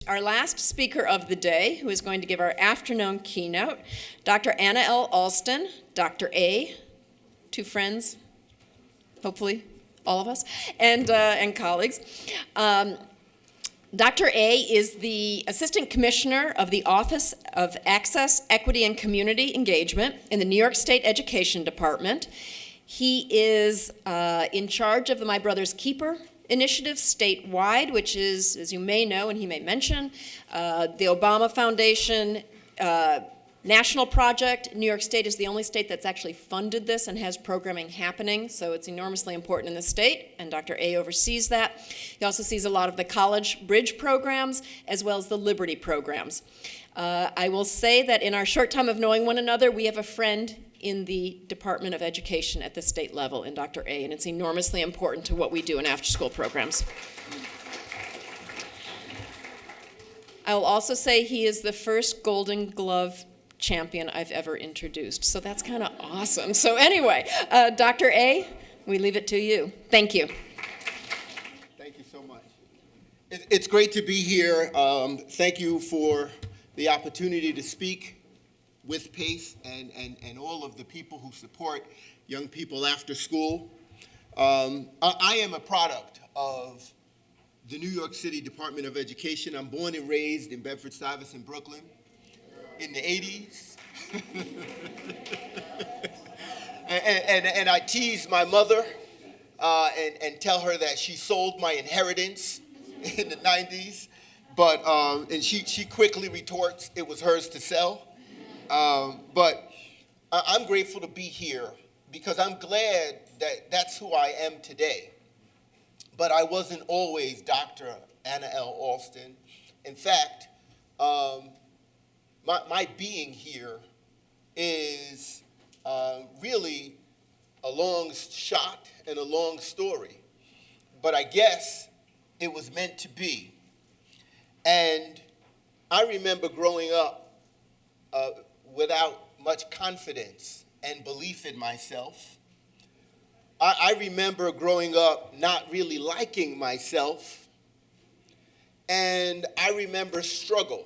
our last speaker of the day, who is going to give our afternoon keynote, Dr. Anael Alston, Dr. A, two friends, hopefully all of us, and colleagues. Dr. A is the Assistant Commissioner of the Office of Access, Equity, and Community Engagement in the New York State Education Department. He is in charge of the My Brother's Keeper initiative statewide, which is, as you may know and he may mention, the Obama Foundation national project. New York State is the only state that's actually funded this and has programming happening, so it's enormously important in the state, and Dr. A oversees that. He also sees a lot of the college bridge programs as well as the Liberty programs. I will say that in our short time of knowing one another, we have a friend in the Department of Education at the state level in Dr. A, and it's enormously important to what we do in after-school programs. I will also say he is the first Golden Glove champion I've ever introduced, so that's kind of awesome. So anyway, Dr. A, we leave it to you. Thank you. Thank you so much. It's great to be here. Thank you for the opportunity to speak with PACE and all of the people who support young people after school. I am a product of the New York City Department of Education. I'm born and raised in Bedford-Stuyvesant, Brooklyn in the 80s. and I tease my mother and tell her that she sold my inheritance in the 90s. But and she quickly retorts it was hers to sell. But I'm grateful to be here because I'm glad that that's who I am today. But I wasn't always Dr. Anael Alston. In fact, my being here is really a long shot and a long story. But I guess it was meant to be. And I remember growing up without much confidence and belief in myself. I remember growing up not really liking myself. And I remember struggle.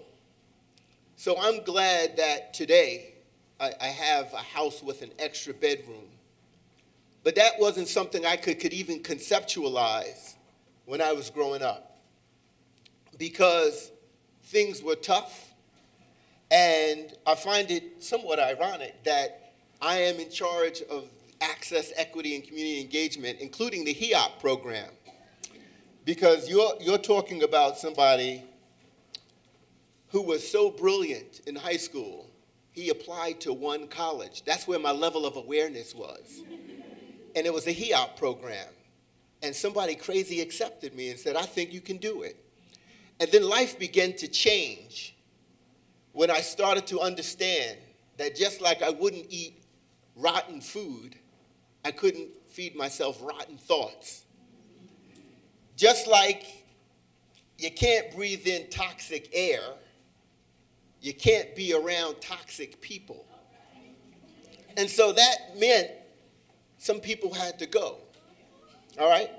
So I'm glad that today I have a house with an extra bedroom. But that wasn't something I could even conceptualize when I was growing up, because things were tough. And I find it somewhat ironic that I am in charge of access, equity, and community engagement, including the HEOP program. Because you're talking about somebody who was so brilliant in high school, he applied to one college. That's where my level of awareness was. And it was a HEOP program. And somebody crazy accepted me and said, I think you can do it. And then life began to change when I started to understand that just like I wouldn't eat rotten food, I couldn't feed myself rotten thoughts. Just like you can't breathe in toxic air, you can't be around toxic people. And so that meant some people had to go. All right?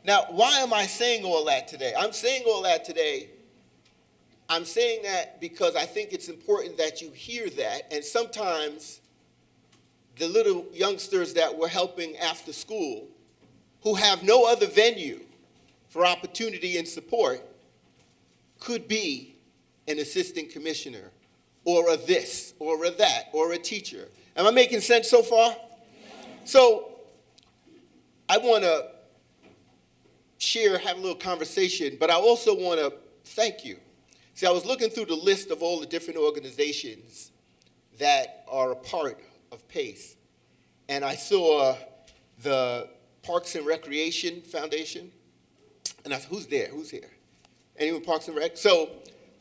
Now, why am I saying all that today? I'm saying all that today. I'm saying that because I think it's important that you hear that. And sometimes the little youngsters that we're helping after school who have no other venue for opportunity and support could be an assistant commissioner or a this or a that or a teacher. Am I making sense so far? So I want to have a little conversation, but I also want to thank you. See, I was looking through the list of all the different organizations that are a part of PACE, and I saw the Parks and Recreation Foundation, and I said, who's there? Who's here? Anyone Parks and Rec? So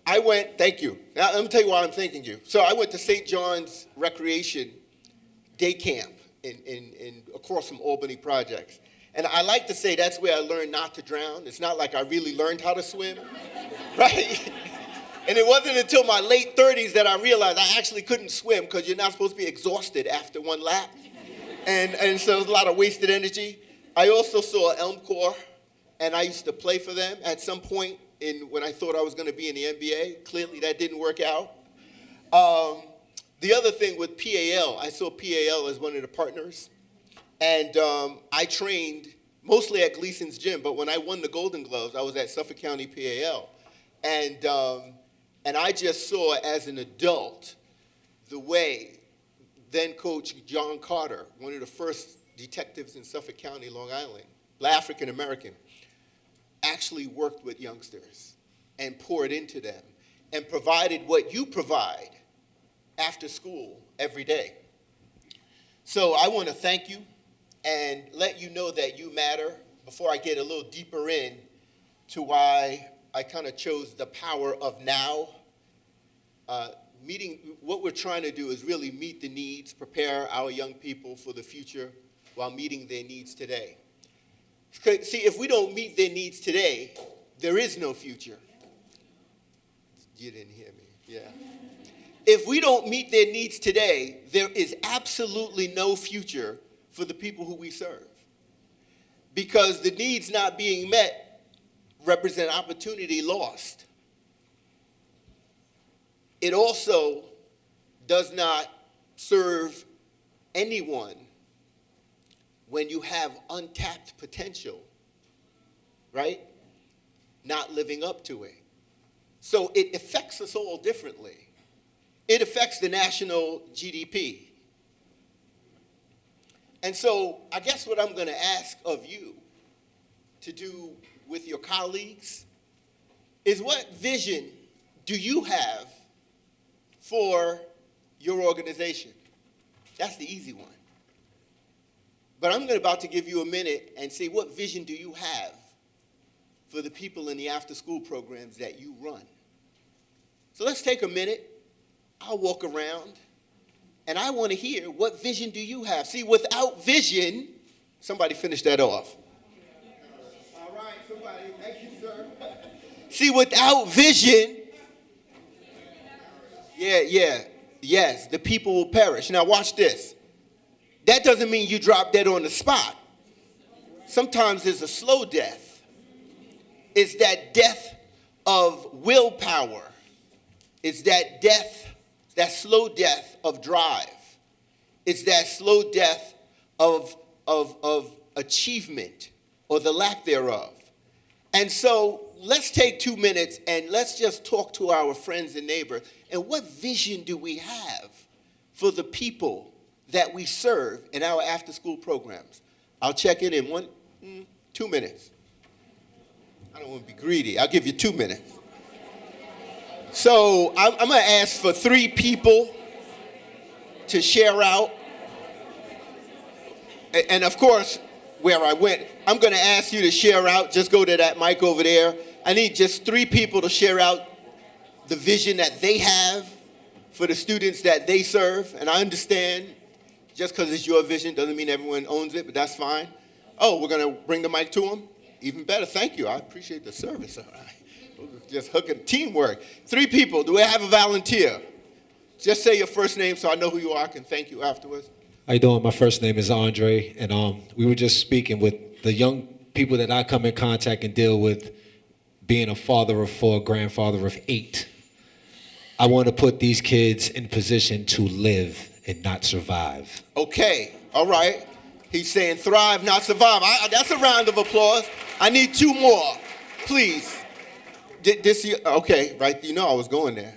I went, thank you. Now, let me tell you why I'm thanking you. So I went to St. John's Recreation Day Camp in across from Albany Projects. And I like to say that's where I learned not to drown. It's not like I really learned how to swim, right? And it wasn't until my late 30s that I realized I actually couldn't swim because you're not supposed to be exhausted after one lap. And so it was a lot of wasted energy. I also saw Elm Corps, and I used to play for them at some point when I thought I was going to be in the NBA. Clearly, that didn't work out. The other thing with PAL, I saw PAL as one of the partners, and I trained mostly at Gleason's gym, but when I won the Golden Gloves, I was at Suffolk County PAL. And I just saw as an adult the way then Coach John Carter, one of the first detectives in Suffolk County, Long Island, African American, actually worked with youngsters and poured into them and provided what you provide after school every day. So I want to thank you and let you know that you matter before I get a little deeper in to why I kind of chose the power of now. What we're trying to do is really meet the needs, prepare our young people for the future while meeting their needs today. See, if we don't meet their needs today, there is no future. You didn't hear me, yeah. If we don't meet their needs today, there is absolutely no future for the people who we serve. Because the needs not being met represent opportunity lost. It also does not serve anyone when you have untapped potential, right? Not living up to it. So it affects us all differently. It affects the national GDP. And so I guess what I'm going to ask of you to do with your colleagues is, what vision do you have for your organization? That's the easy one. But I'm about to give you a minute and say, what vision do you have for the people in the after-school programs that you run? So let's take a minute. I'll walk around, and I want to hear, what vision do you have? See, without vision, somebody finish that off. All right, somebody, thank you, sir. See, without vision, yes, the people will perish. Now watch this. That doesn't mean you drop dead on the spot. Sometimes it's a slow death. It's that death of willpower. It's that death, that slow death of drive. It's that slow death of achievement or the lack thereof. And so let's take 2 minutes and let's just talk to our friends and neighbors. And what vision do we have for the people that we serve in our after-school programs? I'll check it in 2 minutes. I don't want to be greedy. I'll give you 2 minutes. So I'm going to ask for 3 people to share out. And of course, where I went, I'm going to ask you to share out. Just go to that mic over there. I need just 3 people to share out the vision that they have for the students that they serve. And I understand, just because it's your vision doesn't mean everyone owns it, but that's fine. Oh, we're going to bring the mic to them? Even better. Thank you. I appreciate the service. All right. Just hooking teamwork. 3 people. Do we have a volunteer? Just say your first name so I know who you are. I can thank you afterwards. How you doing? My first name is Andre, and we were just speaking with the young people that I come in contact and deal with, being a father of 4, grandfather of 8. I want to put these kids in position to live and not survive. Okay, all right. He's saying thrive, not survive. That's a round of applause. I need 2 more, please. Okay, right, you know I was going there.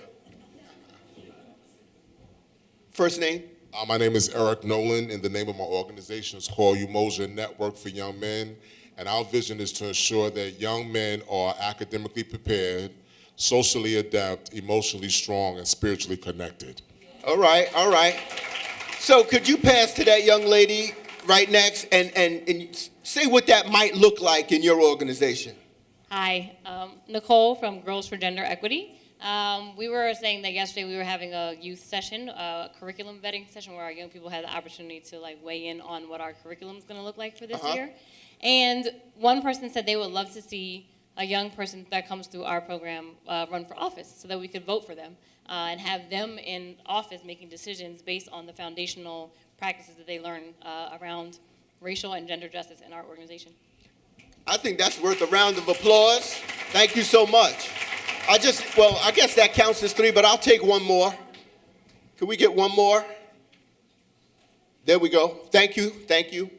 First name? My name is Eric Nolan, and the name of my organization is called Umoja Network for Young Men. And our vision is to ensure that young men are academically prepared, socially adept, emotionally strong, and spiritually connected. All right. So could you pass to that young lady right next and say what that might look like in your organization? Hi, Nicole from Girls for Gender Equity. We were saying that yesterday we were having a youth session, a curriculum vetting session, where our young people had the opportunity to weigh in on what our curriculum is going to look like for this year. And one person said they would love to see a young person that comes through our program run for office so that we could vote for them and have them in office making decisions based on the foundational practices that they learn around racial and gender justice in our organization. I think that's worth a round of applause. Thank you so much. I guess that counts as 3, but I'll take one more. Can we get one more? There we go. Thank you. Thank you.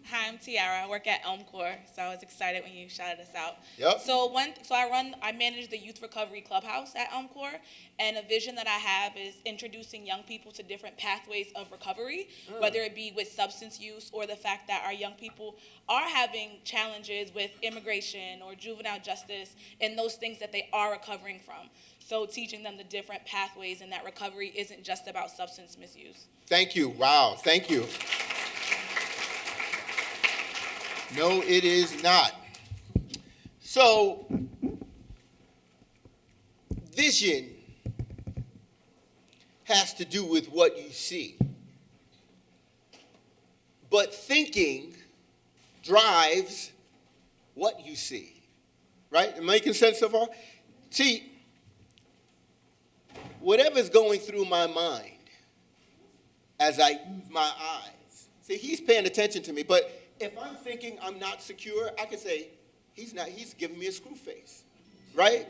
Hi, I'm Tiara. I work at Elm Corps, so I was excited when you shouted us out. Yep. I manage the Youth Recovery Clubhouse at Elm Corps, and a vision that I have is introducing young people to different pathways of recovery, whether it be with substance use or the fact that our young people are having challenges with immigration or juvenile justice and those things that they are recovering from. So teaching them the different pathways and that recovery isn't just about substance misuse. Thank you. Wow. Thank you. No, it is not. So, vision has to do with what you see. But thinking drives what you see. Right? Am I making sense so far? See, whatever's going through my mind as I use my eyes. See, he's paying attention to me, but if I'm thinking I'm not secure, I can say, he's giving me a screw face, right?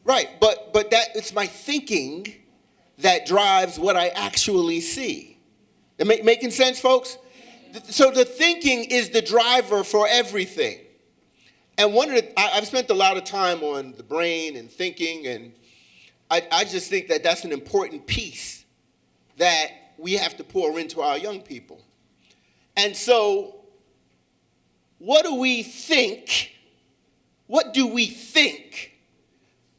Right, but that it's my thinking that drives what I actually see. Making sense, folks? So the thinking is the driver for everything. And I've spent a lot of time on the brain and thinking, and I just think that that's an important piece that we have to pour into our young people. And so, what do we think? What do we think?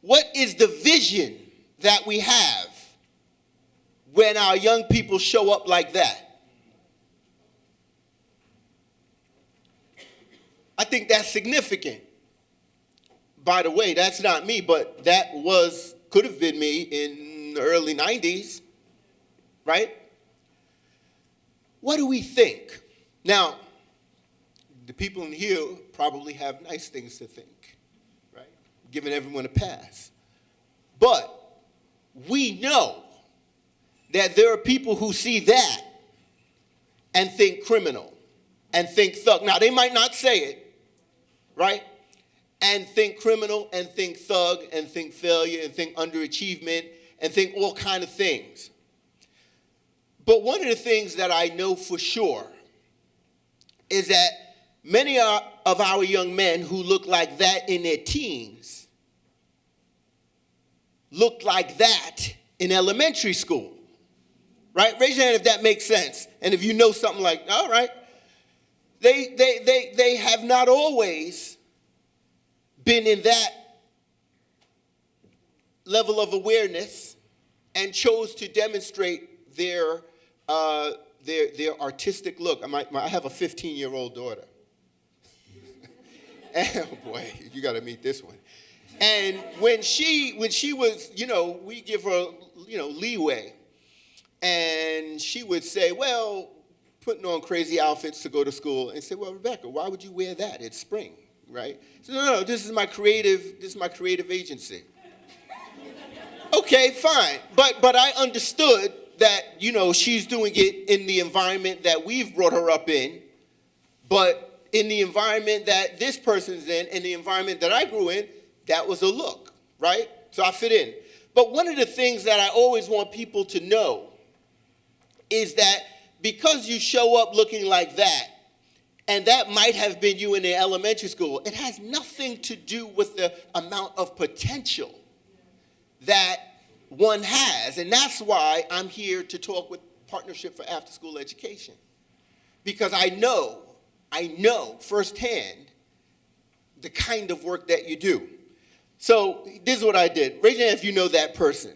What is the vision that we have when our young people show up like that? I think that's significant. By the way, that's not me, but that could have been me in the early 90s, right? What do we think? Now, the people in here probably have nice things to think, right? Giving everyone a pass. But we know that there are people who see that and think criminal and think thug. Now, they might not say it, right? And think criminal and think thug and think failure and think underachievement and think all kind of things. But one of the things that I know for sure is that many of our young men who look like that in their teens looked like that in elementary school, right? Raise your hand if that makes sense. And if you know something like, all right, they have not always been in that level of awareness and chose to demonstrate their artistic look. I have a 15-year-old daughter. Oh boy, you got to meet this one. And when she was, we give her, leeway. And she would say, well, putting on crazy outfits to go to school. And say, well, Rebecca, why would you wear that? It's spring, right? So no, this is my creative agency. Okay, fine. But I understood that, she's doing it in the environment that we've brought her up in, but in the environment that this person's in the environment that I grew in, that was a look, right? So I fit in. But one of the things that I always want people to know is that because you show up looking like that, and that might have been you in the elementary school, it has nothing to do with the amount of potential that one has. And that's why I'm here to talk with Partnership for After-School Education. Because I know firsthand the kind of work that you do. So this is what I did. Raise your hand if you know that person.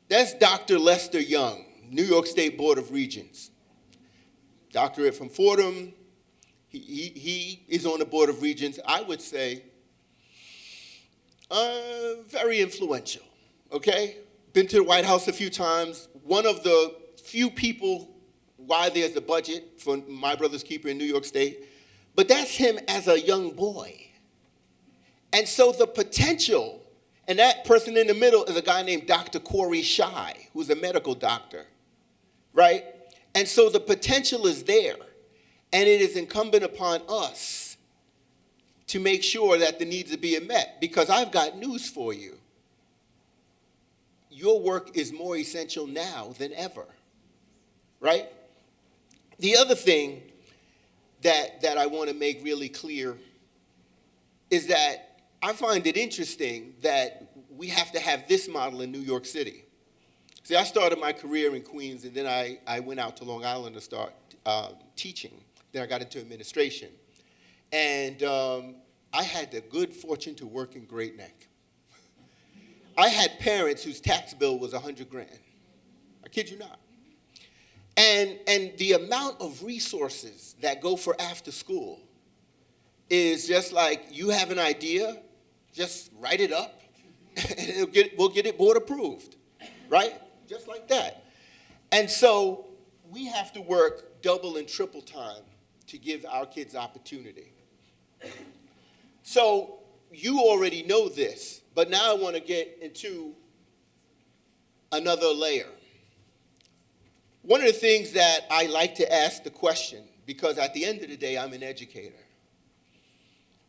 That's Dr. Lester Young, New York State Board of Regents. Doctorate from Fordham. He is on the Board of Regents. I would say very influential, okay? Been to the White House a few times. One of the few people why there's a budget for My Brother's Keeper in New York State. But that's him as a young boy. And so the potential, and that person in the middle is a guy named Dr. Corey Shai, who's a medical doctor, right? And so the potential is there. And it is incumbent upon us to make sure that the needs are being met. Because I've got news for you. Your work is more essential now than ever, right? The other thing that I want to make really clear is that I find it interesting that we have to have this model in New York City. See, I started my career in Queens, and then I went out to Long Island to start teaching. Then I got into administration. And I had the good fortune to work in Great Neck. I had parents whose tax bill was $100,000. I kid you not. And the amount of resources that go for after school is just like, you have an idea, just write it up, and we'll get it board approved, right? Just like that. And so we have to work double and triple time to give our kids opportunity. So you already know this, but now I want to get into another layer. One of the things that I like to ask the question, because at the end of the day, I'm an educator,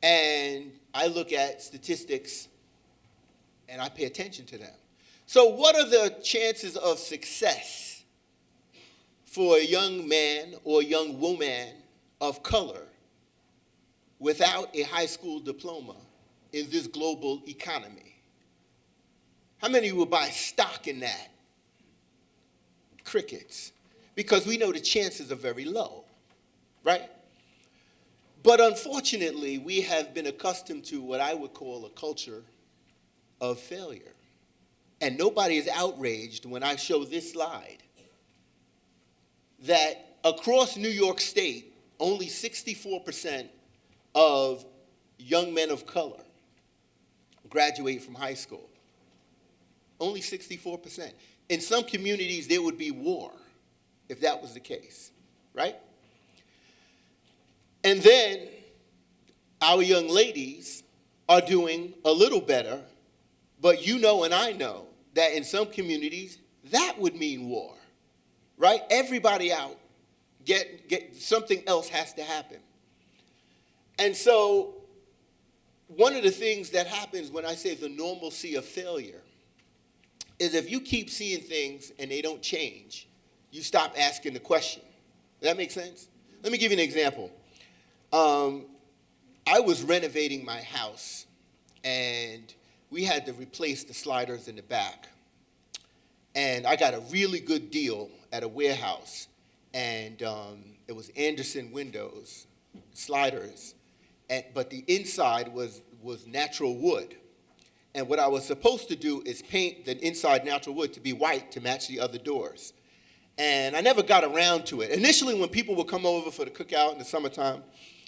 and I look at statistics and I pay attention to them. So what are the chances of success for a young man or young woman of color without a high school diploma in this global economy? How many will buy stock in that? Crickets. Because we know the chances are very low, right? But unfortunately, we have been accustomed to what I would call a culture of failure. And nobody is outraged when I show this slide that across New York State, only 64% of young men of color graduate from high school. Only 64%. In some communities, there would be war if that was the case, right? And then our young ladies are doing a little better, but you know and I know that in some communities, that would mean war, right? Everybody out, get something else has to happen. And so one of the things that happens when I say the normalcy of failure is if you keep seeing things and they don't change, you stop asking the question. Does that make sense? Let me give you an example. I was renovating my house, and we had to replace the sliders in the back. And I got a really good deal at a warehouse, and it was Anderson windows, sliders, but the inside was natural wood. And what I was supposed to do is paint the inside natural wood to be white to match the other doors. And I never got around to it. Initially, when people would come over for the cookout in the summertime,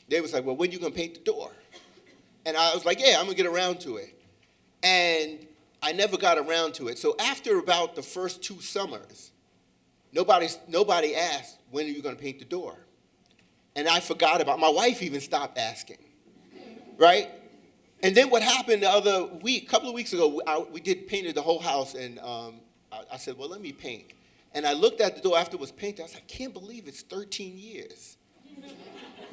they was like, well, when are you going to paint the door? And I was like, yeah, I'm going to get around to it. And I never got around to it. So after about the first 2 summers, nobody asked, when are you going to paint the door? And I forgot about it. My wife even stopped asking, right? And then what happened the other week, a couple of weeks ago, we painted the whole house, and I said, well, let me paint. And I looked at the door after it was painted. I was like, I can't believe it's 13 years.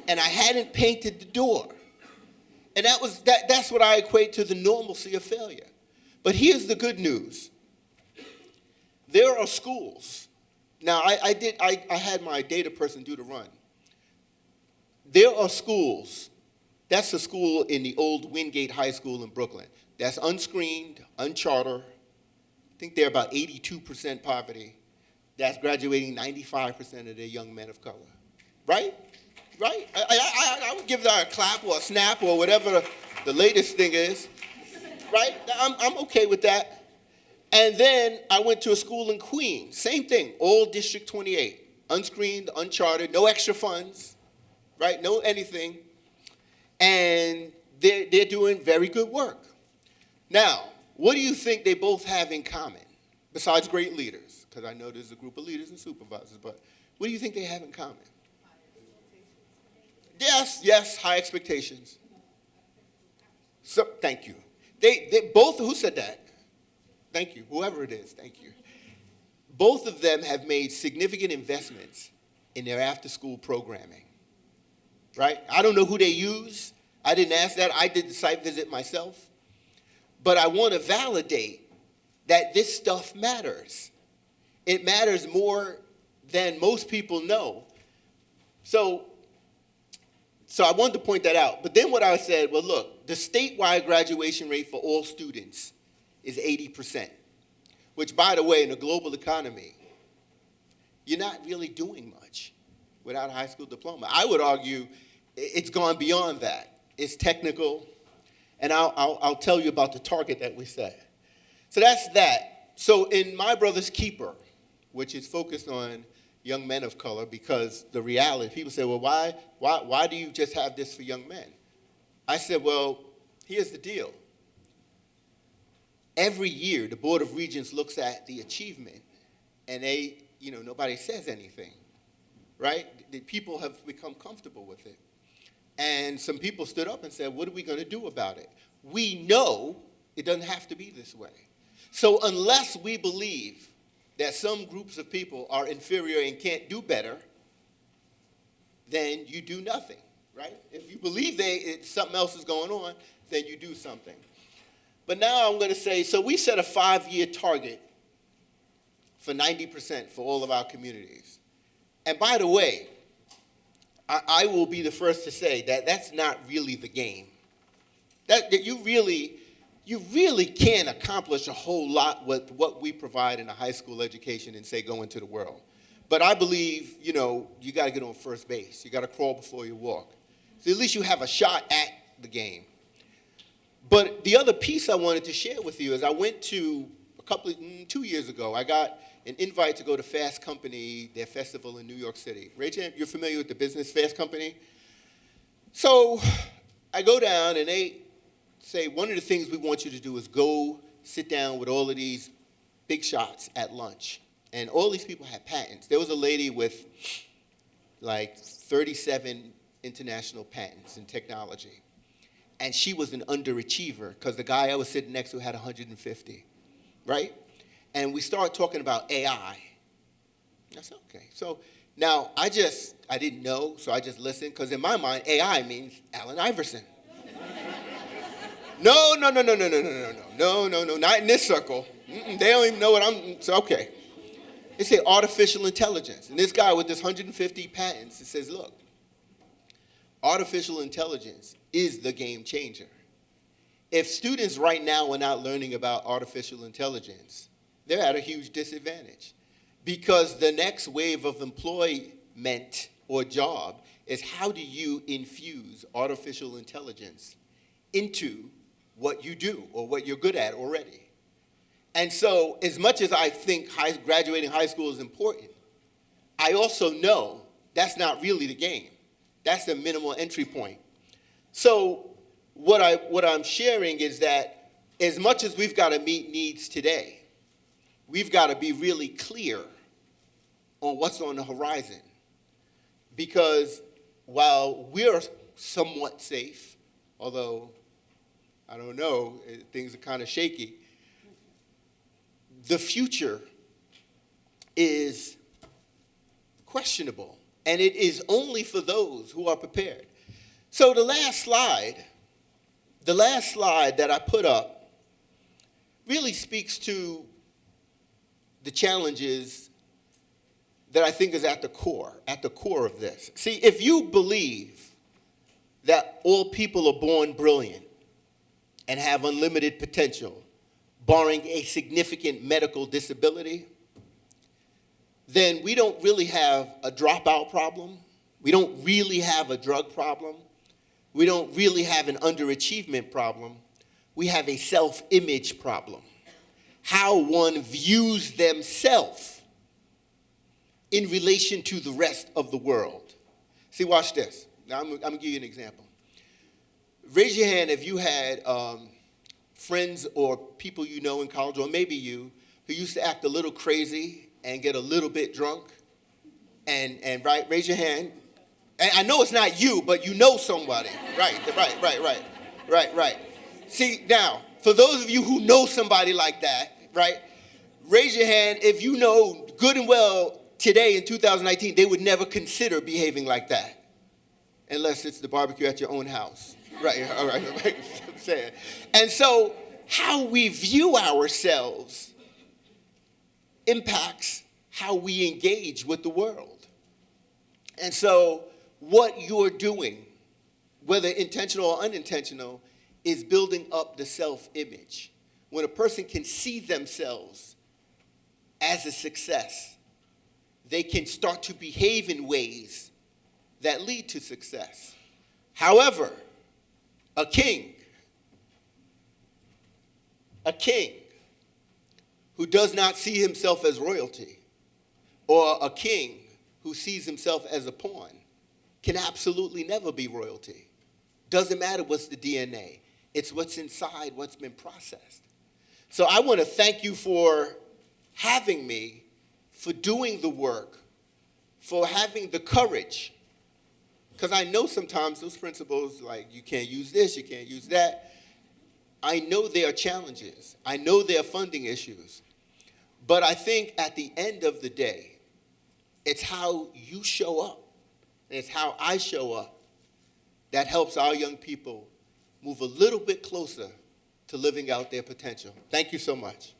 And I hadn't painted the door. And that's what I equate to the normalcy of failure. But here's the good news. There are schools. Now, I had my data person do the run. There are schools. That's a school in the old Wingate High School in Brooklyn. That's unscreened, unchartered. I think they're about 82% poverty. That's graduating 95% of their young men of color. Right? Right? I would give that a clap or a snap or whatever the latest thing is. Right? I'm okay with that. And then I went to a school in Queens. Same thing, all District 28. Unscreened, unchartered, no extra funds. Right? No anything. And they're doing very good work. Now, what do you think they both have in common, besides great leaders? Because I know there's a group of leaders and supervisors, but what do you think they have in common? Yes, high expectations. So, thank you. They both, who said that? Thank you, whoever it is, thank you. Both of them have made significant investments in their after-school programming. right? I don't know who they use. I didn't ask that. I did the site visit myself. But I want to validate that this stuff matters. It matters more than most people know. So I wanted to point that out. But then what I said, well, look, the statewide graduation rate for all students is 80%, which, by the way, in a global economy, you're not really doing much without a high school diploma. I would argue it's gone beyond that. It's technical, and I'll tell you about the target that we set. So that's that. So in My Brother's Keeper, which is focused on young men of color, because the reality, people say, well, why do you just have this for young men? I said, well, here's the deal. Every year, the Board of Regents looks at the achievement, and nobody says anything, right? The people have become comfortable with it. And some people stood up and said, what are we going to do about it? We know it doesn't have to be this way. So unless we believe that some groups of people are inferior and can't do better, then you do nothing, right? If you believe something else is going on, then you do something. But now I'm going to say, so we set a 5-year target for 90% for all of our communities. And by the way, I will be the first to say that that's not really the game. That you really can't accomplish a whole lot with what we provide in a high school education and say go into the world. But I believe, you got to get on first base. You got to crawl before you walk. So at least you have a shot at the game. But the other piece I wanted to share with you is I went to 2 years ago, I got an invite to go to Fast Company, their festival in New York City. Rachel, you're familiar with the business Fast Company? So I go down and they say, one of the things we want you to do is go sit down with all of these big shots at lunch. And all these people had patents. There was a lady with like 37 international patents in technology. And she was an underachiever because the guy I was sitting next to had 150, right? And we started talking about AI. I said, okay. So now I didn't know, so I just listened, because in my mind, AI means Allen Iverson. No, not in this circle. They don't even know what so okay. They say artificial intelligence. And this guy with this 150 patents, it says, look, artificial intelligence is the game changer. If students right now are not learning about artificial intelligence, they're at a huge disadvantage, because the next wave of employment or job is how do you infuse artificial intelligence into what you do or what you're good at already. And so as much as I think graduating high school is important, I also know that's not really the game. That's the minimal entry point. So what I'm sharing is that as much as we've got to meet needs today, we've got to be really clear on what's on the horizon. Because while we're somewhat safe, although I don't know, things are kind of shaky, the future is questionable. And it is only for those who are prepared. So the last slide that I put up really speaks to the challenges that I think is at the core of this. See, if you believe that all people are born brilliant and have unlimited potential, barring a significant medical disability, then we don't really have a dropout problem. We don't really have a drug problem. We don't really have an underachievement problem. We have a self-image problem. How one views themselves in relation to the rest of the world. See, watch this. Now, I'm going to give you an example. Raise your hand if you had friends or people you know in college, or maybe you, who used to act a little crazy and get a little bit drunk. And right, raise your hand. And I know it's not you, but you know somebody. Right. See, now, for those of you who know somebody like that, right, raise your hand if you know good and well today in 2019 they would never consider behaving like that. unless it's the barbecue at your own house. Right, all right, I'm saying. And so how we view ourselves impacts how we engage with the world. And so what you're doing, whether intentional or unintentional, is building up the self-image. When a person can see themselves as a success, they can start to behave in ways that lead to success. However, a king who does not see himself as royalty, or a king who sees himself as a pawn, can absolutely never be royalty. Doesn't matter what's the DNA. It's what's inside, what's been processed. So I want to thank you for having me, for doing the work, for having the courage. Because I know sometimes those principles, like you can't use this, you can't use that. I know there are challenges. I know there are funding issues. But I think at the end of the day, it's how you show up, and it's how I show up that helps our young people move a little bit closer to living out their potential. Thank you so much.